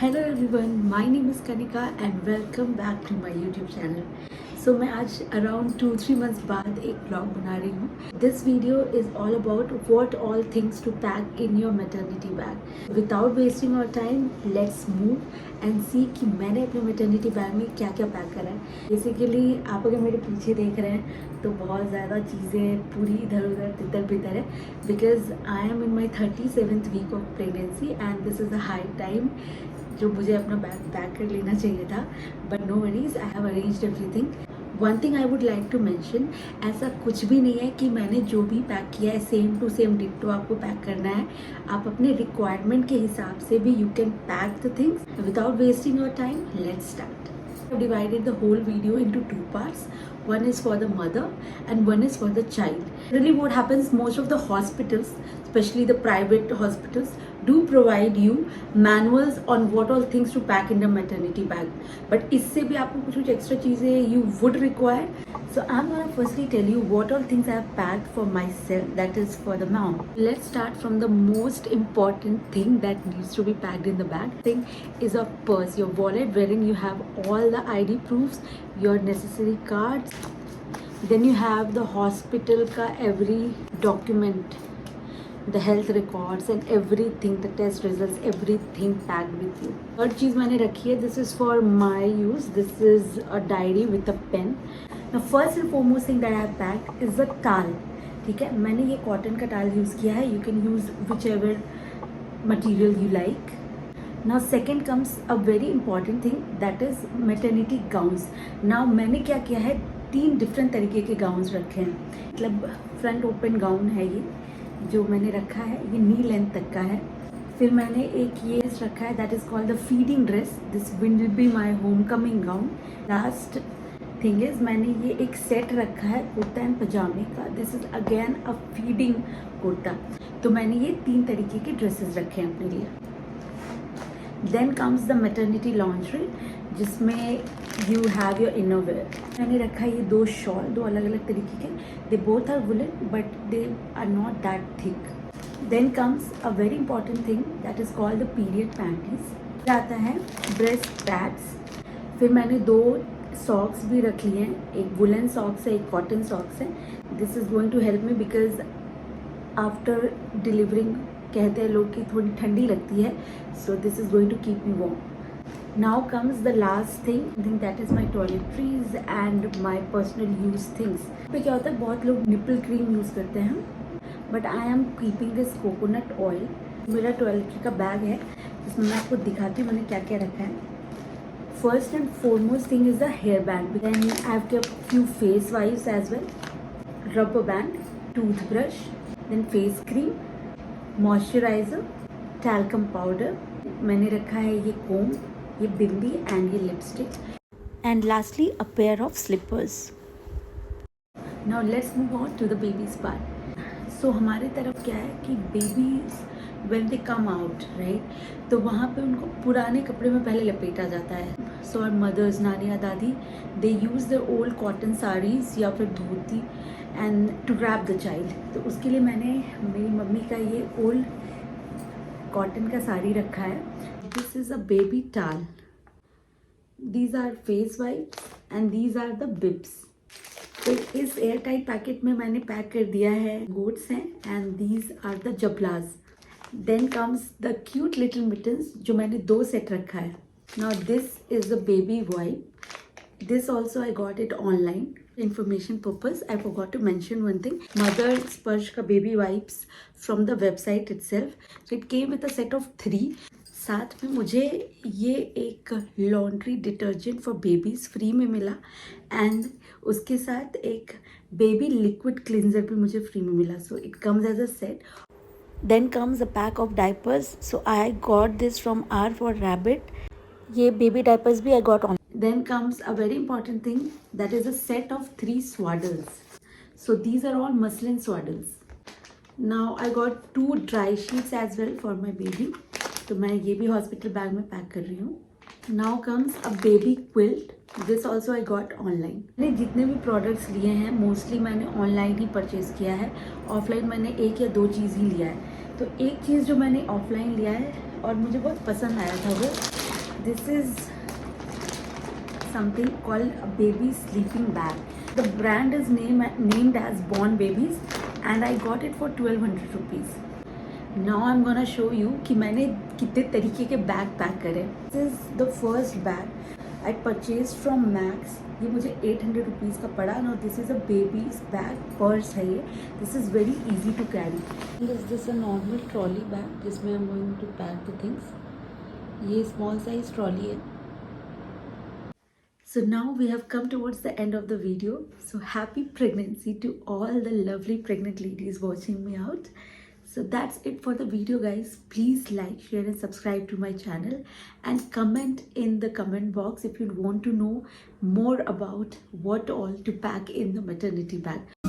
Hello everyone, my name is Kanika and welcome back to my YouTube channel. So मैं आज around 2-3 months बाद एक blog बना रही हूँ। This video is all about what all things to pack in your maternity bag. Without wasting our time let's move and see कि मैंने अपने मैटरनिटी बैग में क्या क्या पैक करा है। बेसिकली आप अगर मेरे पीछे देख रहे हैं तो बहुत ज़्यादा चीज़ें पूरी इधर उधर तितर बितर है, because I am in my 37th week of pregnancy and this is a high time जो मुझे अपना बैग पैक कर लेना चाहिए था। But no worries, I have arranged everything. One thing I would like to mention, ऐसा कुछ भी नहीं है कि मैंने जो भी पैक किया है सेम टू सेम डिट्टो आपको पैक करना है। आप अपने रिक्वायरमेंट के हिसाब से भी you can pack the things without wasting your time. Let's start. I've divided the whole video into two parts. One is for the mother and one is for the child. Really what happens, most of the hospitals, especially the private hospitals, do provide you manuals on what all things to pack in the maternity bag. But इससे भी आपको कुछ extra चीज़ें you would require. So I'm gonna firstly tell you what all things I have packed for myself, that is for the mom. Let's start from the most important thing that needs to be packed in the bag. Thing is a purse, your wallet wherein you have all the ID proofs, your necessary cards. Then you have the hospital ka every document, the health records and everything, the test results, everything packed with you. Third चीज़ मैंने रखी है, this is for my use. This is a diary with a pen. Now first and foremost thing that I have packed is a towel. ठीक है, मैंने ये cotton का towel use किया है. You can use whichever material you like. Now second comes a very important thing, that is maternity gowns. Now मैंने क्या किया है, 3 डिफरेंट तरीके के गाउन्स रखे हैं. मतलब फ्रंट ओपन गाउन है ये जो मैंने रखा है, ये नी लेंथ तक का है. फिर मैंने एक ये रखा है, that is called the feeding dress. This will be my home coming gown. Last thing is मैंने ये एक सेट रखा है कुर्ता एंड पजामे का. This is again a feeding kurta. तो मैंने ये 3 तरीके के ड्रेसेस रखे हैं अपने लिए. Then comes the maternity laundry जिसमें यू हैव योर इनरवेयर. मैंने रखा है ये 2 शॉल, 2 अलग अलग तरीके के. They both are woollen but they are not that thick. Then comes a very important thing that is called the period panties. आता है ब्रेस्ट पैड्स. फिर मैंने 2 सॉक्स भी रख लिए हैं, एक वुलन सॉक्स है, एक कॉटन सॉक्स है. This is going to help me because after delivering कहते हैं लोग कि थोड़ी ठंडी लगती है. So this is going to keep me warm. Now comes the last thing. I think that is my toiletries and my personal use things. पे क्या होता है, बहुत लोग निपल क्रीम यूज़ करते हैं, but I am keeping this coconut oil. मेरा toiletry का बैग है जिसमें मैं आपको दिखाती हूँ मैंने क्या क्या रखा है. First and foremost thing is the hairband. Then I have kept few face wipes as well, rubber band, toothbrush, then face cream, moisturizer, talcum powder. मैंने रखा है ये comb, ये बिंदी एंड ये lipstick. And lastly a pair of slippers. Now let's move on to the baby's part. So हमारे तरफ क्या है कि babies when they come out right, तो वहाँ पे उनको पुराने कपड़े में पहले लपेटा जाता है. सो और मदर्स, नानी या दादी, they use the old cotton saris या फिर dhoti and to wrap the child. तो उसके लिए मैंने मेरी मम्मी का ये ओल्ड कॉटन का साड़ी रखा है. This is a baby towel. These are face wipes and these are the bibs. तो इस एयर टाइट पैकेट में मैंने पैक कर दिया है गोट्स हैं and these are the जबलाज. Then comes the cute little mittens जो मैंने 2 सेट रखा है. Now this is the baby wipe. This also I got it online. Information purpose, I forgot to mention one thing. Mother Sparsh का baby wipes from the website itself. So it came with a set of 3. साथ में मुझे ये एक laundry detergent for babies free में मिला and उसके साथ एक बेबी लिक्विड क्लिनजर भी मुझे फ्री में मिला. So it comes as a set. Then comes a pack of diapers. So I got this from R for rabbit. ये बेबी डाइपर्स भी I got on. Then comes a very important thing, that is a set of 3 swaddles. So these are all muslin swaddles. Now I got 2 dry sheets as well for my baby. तो मैं ये भी hospital bag में pack कर रही हूँ. Now comes a baby quilt. This also I got online. मैंने जितने भी प्रोडक्ट्स लिए हैं मोस्टली मैंने ऑनलाइन ही परचेज़ किया है. ऑफलाइन मैंने 1 या 2 चीज़ ही लिया है. तो एक चीज़ जो मैंने ऑफलाइन लिया है और मुझे बहुत पसंद आया था वो This is something called a baby sleeping bag. The brand is named as Born Babies and I got it for 1200 rupees. Now I'm gonna show you कि मैंने कितने तरीके के बैग पैक करे. This is the first bag I purchased from Max. ये मुझे 800 rupees का पड़ा. Now this is a baby's bag, purse है ये. This is very easy to carry. Is this a normal trolley bag जिसमें I'm going to pack the things. ये small size trolley है. So now we have come towards the end of the video. So happy pregnancy to all the lovely pregnant ladies watching me out. So that's it for the video, guys. Please like, share and subscribe to my channel and comment in the comment box if you want to know more about what all to pack in the maternity bag.